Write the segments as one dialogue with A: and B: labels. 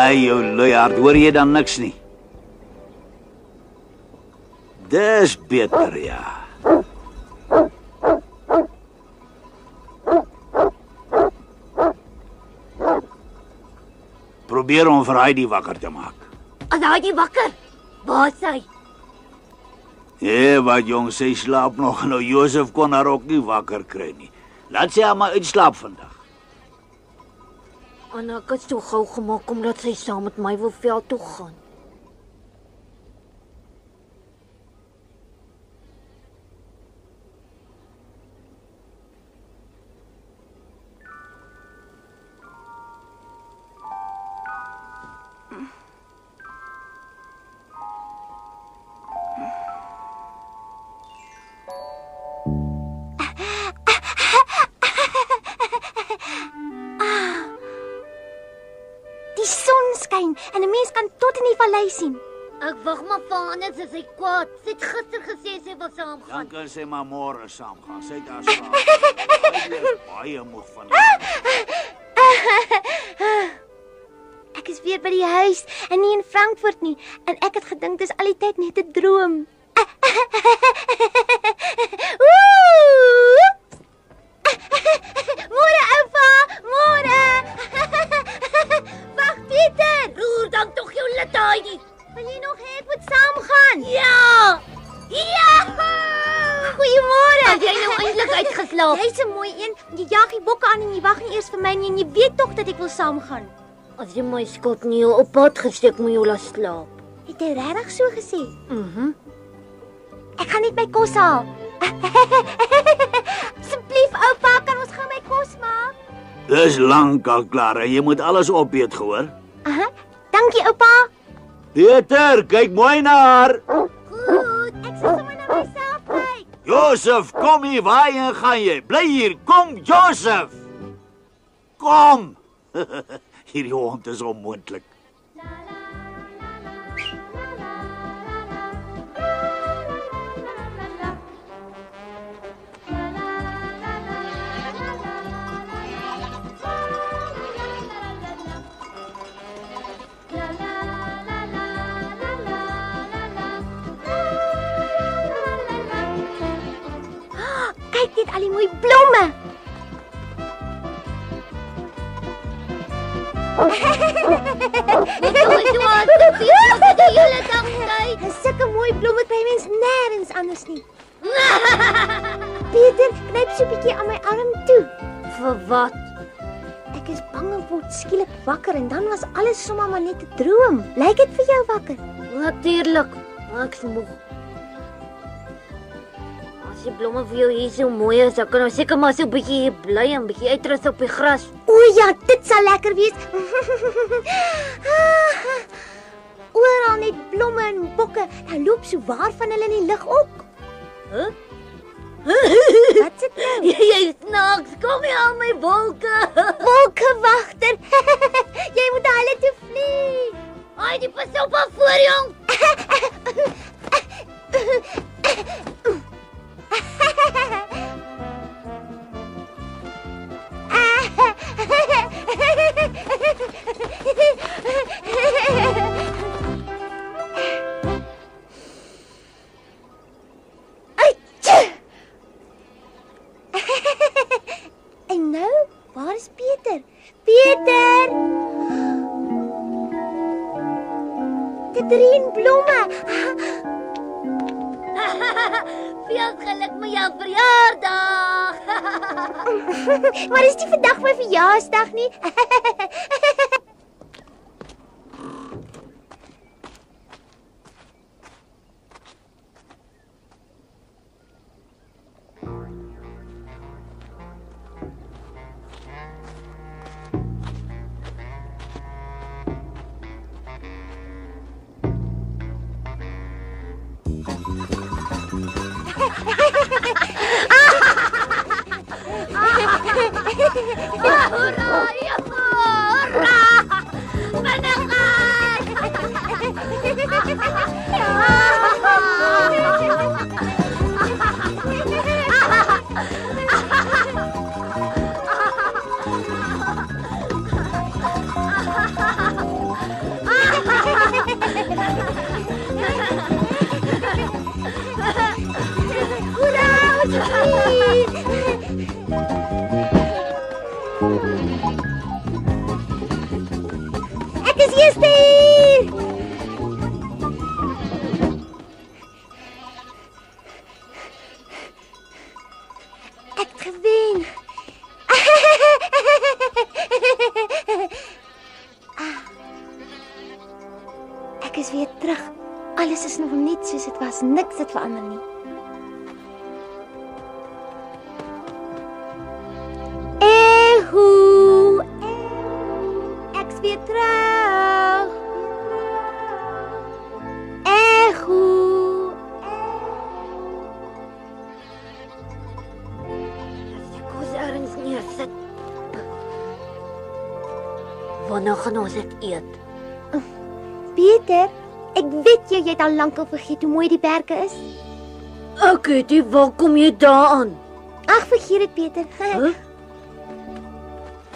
A: Ai, jou luiaard, hoor jy dan niks nie? Dis beter, ja. Probeer om vir Heidi wakker te maak.
B: As Heidi wakker, waar is sy?
A: Wat jong, sy slaap nog. Nou, Josef kon haar ook nie wakker kry nie. Laat sy haar maar uitslaap vandag.
B: En ek het so gou gemaak omdat sy saam met my wil veld toe gaan.
C: En 'n mens kan tot in die vallei sien.
B: Ek wag maar van anders as hy kwaad. Sy het gister gesê sy wil saamgaan.
A: Dan kan sy maar môre saamgaan. Sy het haar slaap. Baie moeg van.
C: Ek is weer by die huis en nie in Frankfurt nie. En ek het gedink dis al die tyd net 'n droom. Môre oupa, môre. Wag Pieter,
B: roer dan tog jou lit Heidi.
C: Wil jy nog hê ek moet saamgaan?
B: Ja! Ja!
C: Goeiemôre.
B: Het jy nou eintlik uitgeslaap?
C: Jy's 'n mooi een. Jy jag die bokke aan en jy wag nie eers vir my nie en jy weet tog dat ek wil saamgaan.
B: As jy my skot nie op pad gesteek moet jy laat slaap.
C: Het jy regtig so gesê? Ek gaan net my kos haal. Asseblief oupa, kan ons gou my kos maak?
A: Dis lankal klaar. Jy moet alles opeet, gehoor?
C: Dankie oupa.
A: Peter, kyk mooi na haar.
C: Goed, ek sal sommer na myself kyk.
A: Josef, kom hier, waarheen gaan jy? Bly hier, kom Josef. Kom. Hierdie hond is onmoontlik.
C: Kyk net al die mooi blomme. Sulke mooi blomme kry mens nêrens anders nie. Peter, knyp so 'n bietjie aan my arm toe.
B: Vir wat?
C: Ek is bang ek word skielik wakker en dan was alles sommer maar net 'n droom. Lyk dit vir jou wakker?
B: Natuurlik. Ek's moeg. As die blomme vir jou hier so mooi is, dan kan ons seker maar so 'n bietjie hier bly en 'n bietjie uitrus op die gras.
C: O ja, dit sal lekker wees. Oral net blomme en bokke. Dan loop so waar van hulle in die lug op. Wat sê jy?
B: Jy snaaks, kom hier aan my wolke.
C: Wolkewagter. Jy moet hulle toe vlieg.
B: Ai, die pas op voor jong.
C: En nou, waar is Peter? Peter! Dit reën blomme.
B: Veel geluk met jou verjaardag.
C: Maar is nie vandag my verjaarsdag nie?
B: Hoera,
C: Ek is eerste hier. Ek het gewen. Ek is weer terug. Alles is nog net soos dit was. Niks het verander nie. Ek's weer terug.
B: Wanneer gaan ons dit eet?
C: Pieter, ek weet jy het al lankal vergeet hoe mooi die berge is.
B: Ek weet nie, waar kom jy daaraan?
C: Ag, vergeet dit, Pieter.
B: Huh?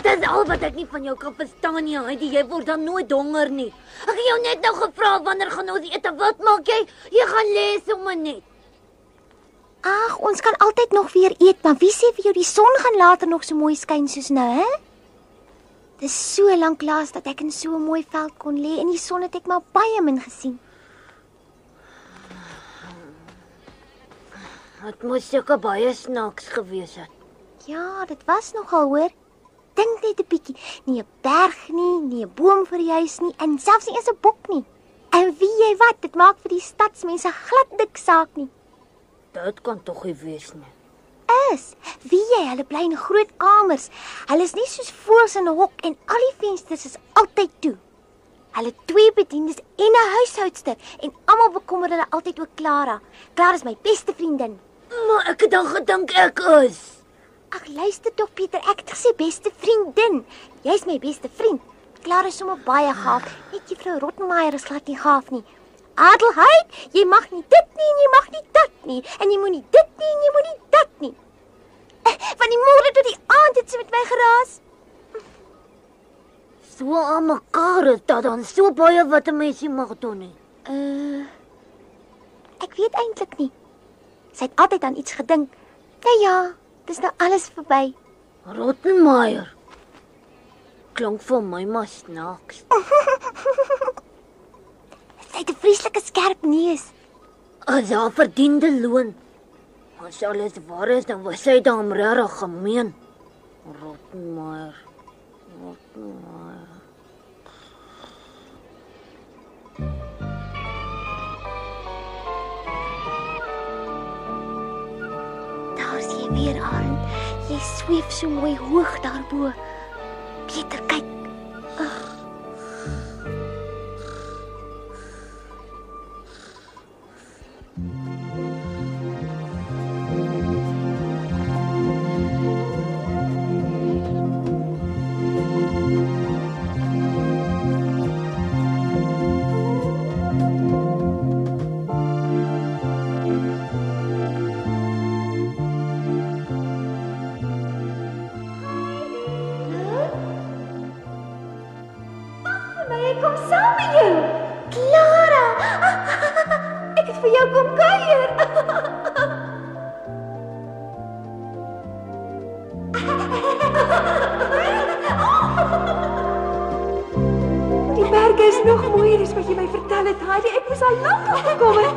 B: Dis al wat ek nie van jou kan verstaan nie, Heidi. Jy word dan nooit honger nie. Ek het jou net nou gevra wanneer gaan ons eet? Wat maak jy? Jy gaan lê sommer net.
C: Ag, ons kan altyd nog weer eet, maar wie sê vir jou die son gaan later nog so mooi skyn soos nou, hè? Dis so lank laas dat ek in so 'n mooi veld kon lê en die son het ek maar baie min gesien.
B: Het moes seker baie snaaks gewees het.
C: Ja, dit was nogal, hoor. Dink net 'n bietjie. Nie 'n berg nie, nie 'n boom vir die huis nie en selfs nie eens 'n bok nie. En wie jy wat, dit maak vir die stadsmense glad dik saak nie.
B: Dit kan tog nie wees nie.
C: Wie jy, hulle bly in groot kamers. Hulle is nie soos voëls in 'n hok en al die vensters is altyd toe. Hulle 2 bediendes en 'n huishoudster en almal bekommer hulle altyd oor Clara. Clara is my beste vriendin.
B: Maar ek het dan gedink ek is.
C: Ag, luister tog Pieter, ek het gesê beste vriendin. Jy's my beste vriend. Clara is sommer baie gaaf. Net juffrou Rottenmeier is glad nie gaaf nie. Adelheid, jy mag nie dit nie en jy mag nie dat nie. En jy moenie dit nie en jy moenie dat nie. Van die môre tot die aand het sy met my geraas.
B: So aan mekaar is dat dan so baie wat 'n mens nie mag doen nie.
C: Ek weet eintlik nie. Sy het altyd aan iets gedink. Nou ja, dis nou alles verby.
B: Rottenmeier. Klink vir my maar snaaks.
C: Sy het 'n vreeslike skerp neus.
B: As haar verdiende loon. As alles waar is, dan was sy dan regtig gemeen. Rottenmeier.
C: Daar is jy weer, Arend. Jy sweef so mooi hoog daarbo. Pieter, kyk. Ek kom saam met jou. Clara! Ek het vir jou kom kuier. Die berge is nog mooier as wat jy my vertel het, Heidi. Ek moes al lank gekom het.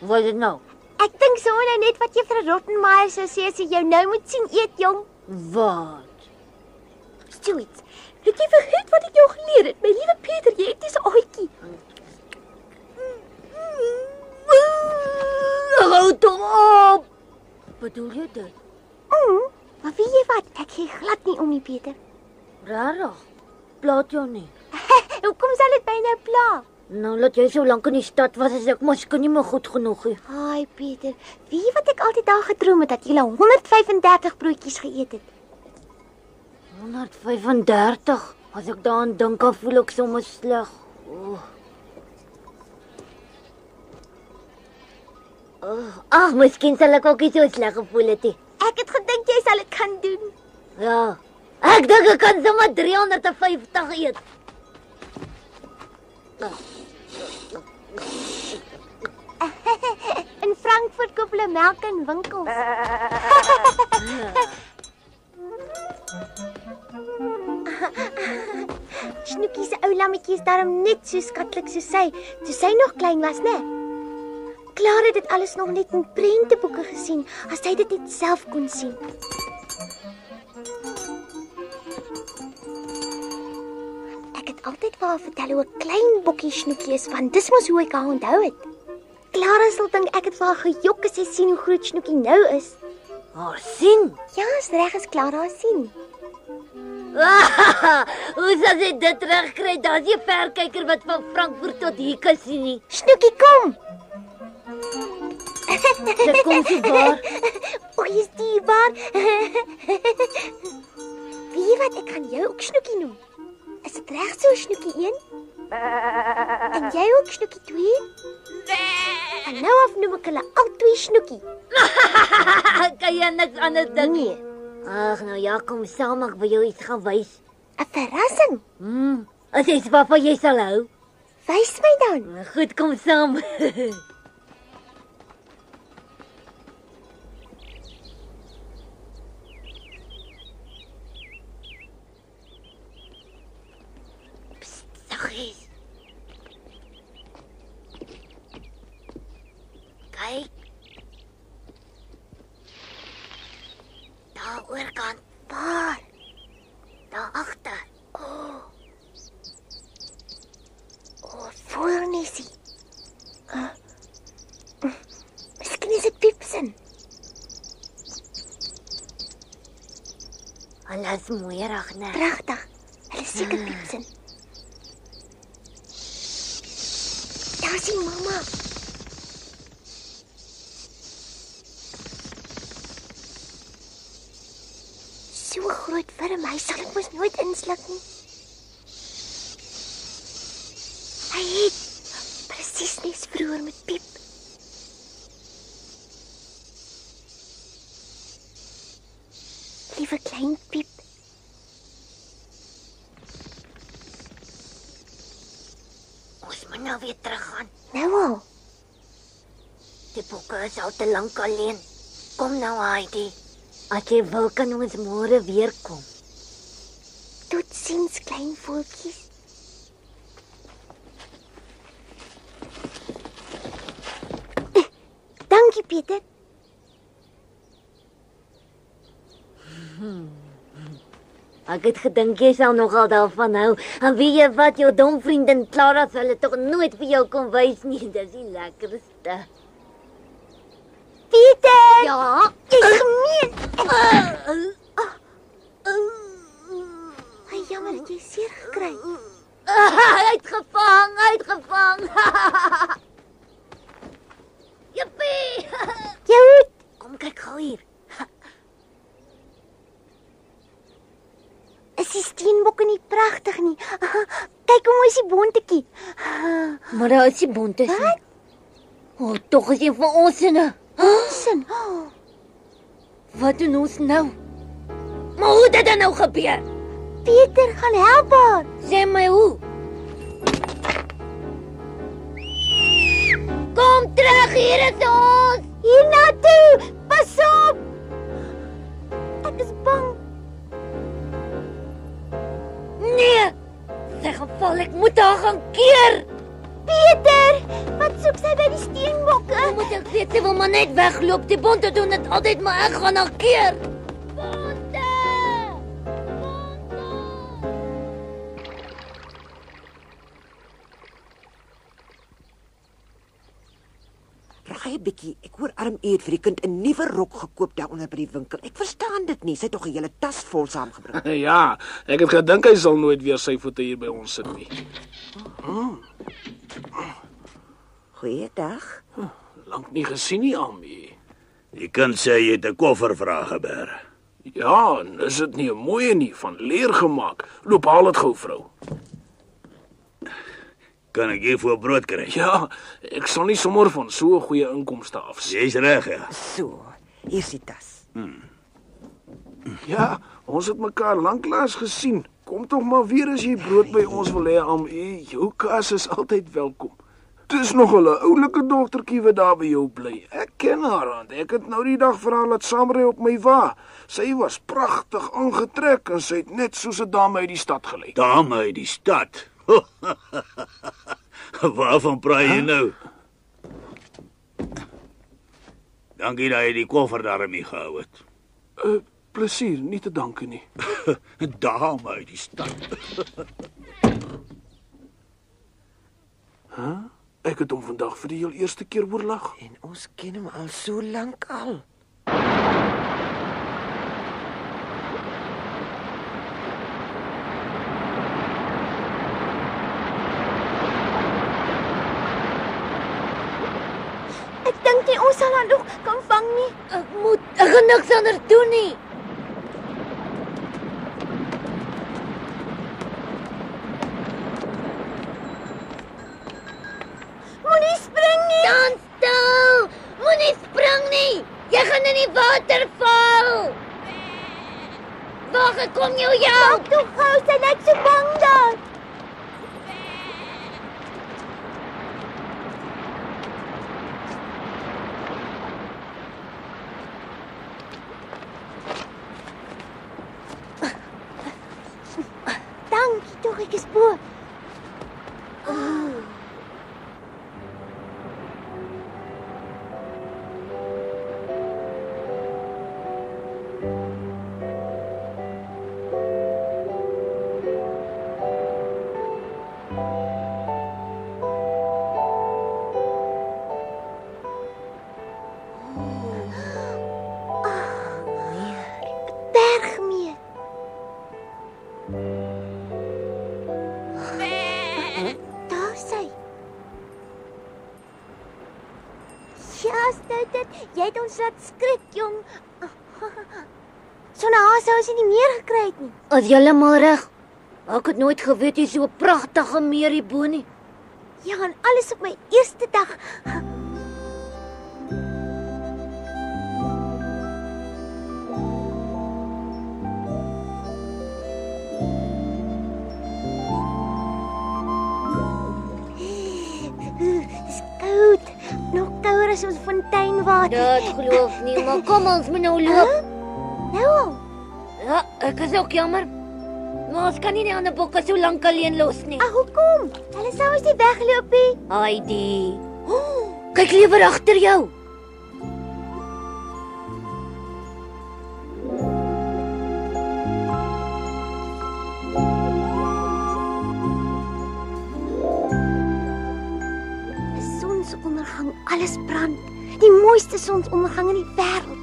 B: Wat is dit nou?
C: Ek dink so nou net wat juffrou Rottenmeier sou sê as jy jou nou moet sien eet, jong.
B: Wat?
C: Stuits. Het jy vergeet wat ek jou geleer het? My liewe Pieter, jy het dis 'n oetjie.
B: Hou toe op. Bedoel jy dit?
C: Maar weet jy wat? Ek gee glad nie om nie, Pieter.
B: Rarig. Plaat jou nie.
C: Hoekom sal dit my nou pla?
B: Nou laat jy so lank in die stad was as ek mos kon nie meer goed genoeg nie.
C: Haai, Pieter. Weet jy wat ek altyd daar gedroom het dat jy 135 broodjies geëet het?
B: 135. As ek daaraan dink, dan voel ek sommer sleg. Ag, miskien sal ek ook nie so sleg gevoel het nie.
C: Ek het gedink jy sal dit kan doen.
B: Ja. Ek dink ek kan sommer 350 eet.
C: In Frankfurt koop hulle melk in winkels. Snoekie se ou lammetjie is daarom net so skatlik soos sy, toe sy nog klein was, né? Klaar het dit alles nog net in prenteboeke gesien, as sy dit net self kon sien. Ek het altyd vir haar vertel hoe 'n klein bokkie Snoekie is, want dis mos hoe ek haar onthou het. Clara sal dink ek het vir haar gejok as sy sien hoe groot Snoekie nou is.
B: Maar sien.
C: Ja, is reg as Clara haar sien.
B: Hoe sal jy dit terugkry? Daar's 'n verkyker wat van Frankfurt tot hier kan sien nie.
C: Snoekie, kom!
B: Dit kom so waar.
C: O, jy's dierbaar. Weet jy wat, ek gaan jou ook Snoekie noem. Is dit reg so, Snoekie 1? En jy ook Snoekie 2? Nee. En nou af noem ek hulle albei Snoekie.
B: Kan jy niks anders dink nie?
C: Nee.
B: Ag, nou ja, kom saam, ek wil jou iets gaan wys.
C: 'n Verrassing.
B: As jy waarvan jy sal hou.
C: Wys my dan.
B: Goed, kom saam. Psst, saggies. Kyk. Daar oorkant.
C: Waar?
B: Daar agter.
C: Voelnesie. Miskien is dit Piepsin.
B: Hulle is mooierig, né?
C: Pragtig. Hulle is seker Piepsin. Daar sien mamma. So groot wurm, hy sal ek mos nooit insluk nie. Hy het presies net vroeër met Piep. Liewe klein Piep.
B: Ons moet nou weer teruggaan.
C: Nou al.
B: Die boeke is al te lank alleen. Kom nou, Heidi. As jy wil, kan ons môre weer kom.
C: Totsiens, klein voeltjies. Dankie, Pieter.
B: Ek het gedink jy sal nogal daarvan hou. En weet jy wat, jou dom vriendin Clara sal dit tog nooit vir jou kon wys nie. Dis die lekkerste.
C: Pieter!
B: Ja?
C: Jy's gemeen. Ai, jammer dat jy seer gekry het.
B: Uitgevang. Jippie!
C: Jou hoed.
B: Kom kyk gou hier.
C: Is die steenbokke nie pragtig nie? Kyk hoe mooi is die bontetjie.
B: Maar daar is die bonte.
C: Wat?
B: O, tog is een van ons sinne.
C: Sin.
B: Wat doen ons nou? Maar hoe het dit nou gebeur?
C: Pieter gaan help haar.
B: Sê my hoe? Kom terug, hier is ons.
C: Hiernatoe. Pas op. Ek is bang.
B: Nee. Sy gaan val, ek moet haar gaan keer.
C: Pieter, wat soek sy by die steenbokke?
B: Hoe moet ek weet, sy wil maar net wegloop. Die bonte doen dit altyd, maar ek gaan haar keer. Bonte!
D: Raai Bikkie, ek hoor arm U het vir die kind 'n nuwe rok gekoop daar onder by die winkel. Ek verstaan dit nie. Sy het tog 'n hele tas vol saamgebring.
E: Ja, ek het gedink hy sal nooit weer sy voete hier by ons sit nie.
D: Goeiedag.
E: Lank nie gesien nie, Ami.
A: Die kind sê jy het 'n koffer vra gebeer.
E: Ja, en is dit nie 'n mooie nie, van leer gemaak. Loop haal dit gou, vrou.
A: Kan ek hiervoor brood kry?
E: Ja, ek sal nie sommer van so 'n goeie inkomste afsien.
A: Jy's reg, ja.
D: So, hier is die tas.
E: Ja, ons het mekaar lanklaas gesien. Kom tog maar weer as jy brood by ons wil hê, Ami. Jou kas is altyd welkom. Dis nog 'n oulike dogtertjie wat daar by jou bly. Ek ken haar, want ek het nou die dag vir haar laat saamry op my wa. Sy was pragtig aangetrek en sy het net soos 'n dame uit die stad gelyk.
A: Dame uit die stad. Waarvan praat jy nou? Dankie dat jy die koffer daarmee gehou het.
E: Plesier, nie te danke nie.
A: Dame uit die stad.
E: Ek het hom vandag vir die heel eerste keer hoor lag.
D: En ons ken hom al so lank al.
C: Ek dink nie ons sal haar nog kan vang nie.
B: Ek gaan niks anders doen nie.
C: Moenie spring nie.
B: Staan stil. Moenie spring nie. Jy gaan in die water val. Wag, ek kom jou help.
C: Maak toe gou, sy lyk so bang daar. Dankie tog, ek is bo. Bergmeer. Daar sy. Dit. Jy het ons laat skrik, jong. So 'n haas sou ons nie meer gekry het nie.
B: As julle maar reg. Ek het nooit geweet jy so 'n pragtige meer hierbo nie.
C: Ja, en alles op my eerste dag. Dis koud. Nog kouer as ons fonteinwater.
B: Dat geloof nie, maar kom ons moet nou loop.
C: Nou al.
B: Ja, ek is ook jammer. Maar ons kan nie die ander bokke so lank alleen los nie.
C: Hoekom? Hulle sou ons nie wegloop nie.
B: Heidi. Kyk liewer agter jou.
C: Sonsondergang, alles brand. Die mooiste sonsondergang in die wêreld.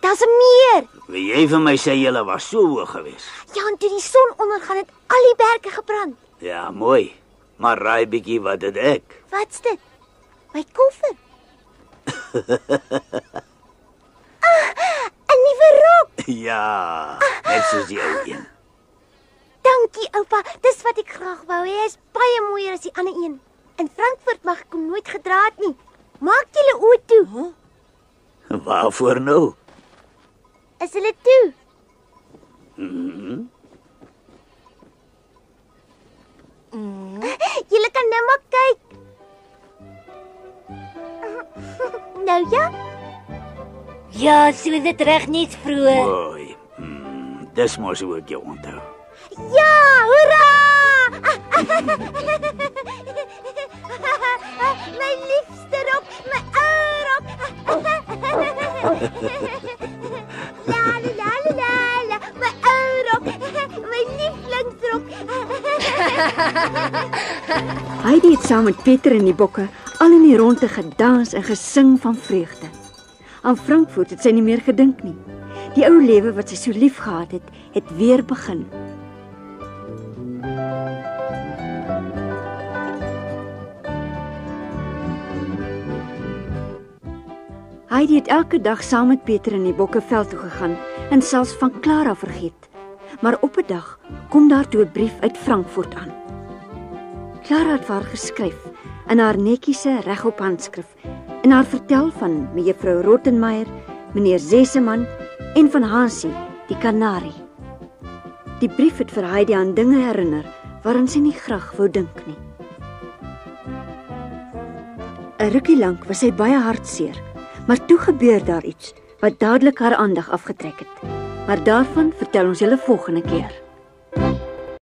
C: Daar's 'n meer.
A: Wil jy vir my sê julle was so hoog geweest?
C: Ja, en toe die son ondergaan het al die berge gebrand.
A: Ja, mooi. Maar raai bietjie wat dit ek.
C: Wat's dit? My koffer. 'n nuwe rok.
A: Ja, net soos die ou een.
C: Dankie, oupa. Dis wat ek graag wou hê. Hy is baie mooier as die ander een. In Frankfurt mag ek hom nooit gedra het nie. Maak julle oë toe.
A: Waarvoor nou?
C: Is hulle toe? Julle kan nou maar kyk. Nou ja,
B: Ja, so is dit reg net vroeg.
A: Oei, dis mos hoe ek jou onthou.
C: ja, hoera! My liefste rok, my ou rok. La la la la la, la, my ou rok, my lieflingsrok.
F: Heidi het saam met Pieter en die bokke al in die ronde gedans en gesing van vreugde. Aan Frankfurt het sy nie meer gedink nie. Die ou lewe wat sy so lief gehad het, het weer begin. Heidi het elke dag saam met Pieter in die bokke veld toe gegaan en selfs van Clara vergeet. Maar op 'n dag kom daar toe 'n brief uit Frankfurt aan. Clara het vir haar geskryf in haar netjiese regop handskrif en haar vertel van mevrou Rottenmeier, meneer Zesseman en van Hansie, die kanarie. Die brief het vir Heidi aan dinge herinner waaraan sy nie graag wou dink nie. 'n Rukkie lank was sy baie hartseer, maar toe gebeur daar iets wat dadelik haar aandag afgetrek het. Maar daarvan vertel ons julle volgende keer.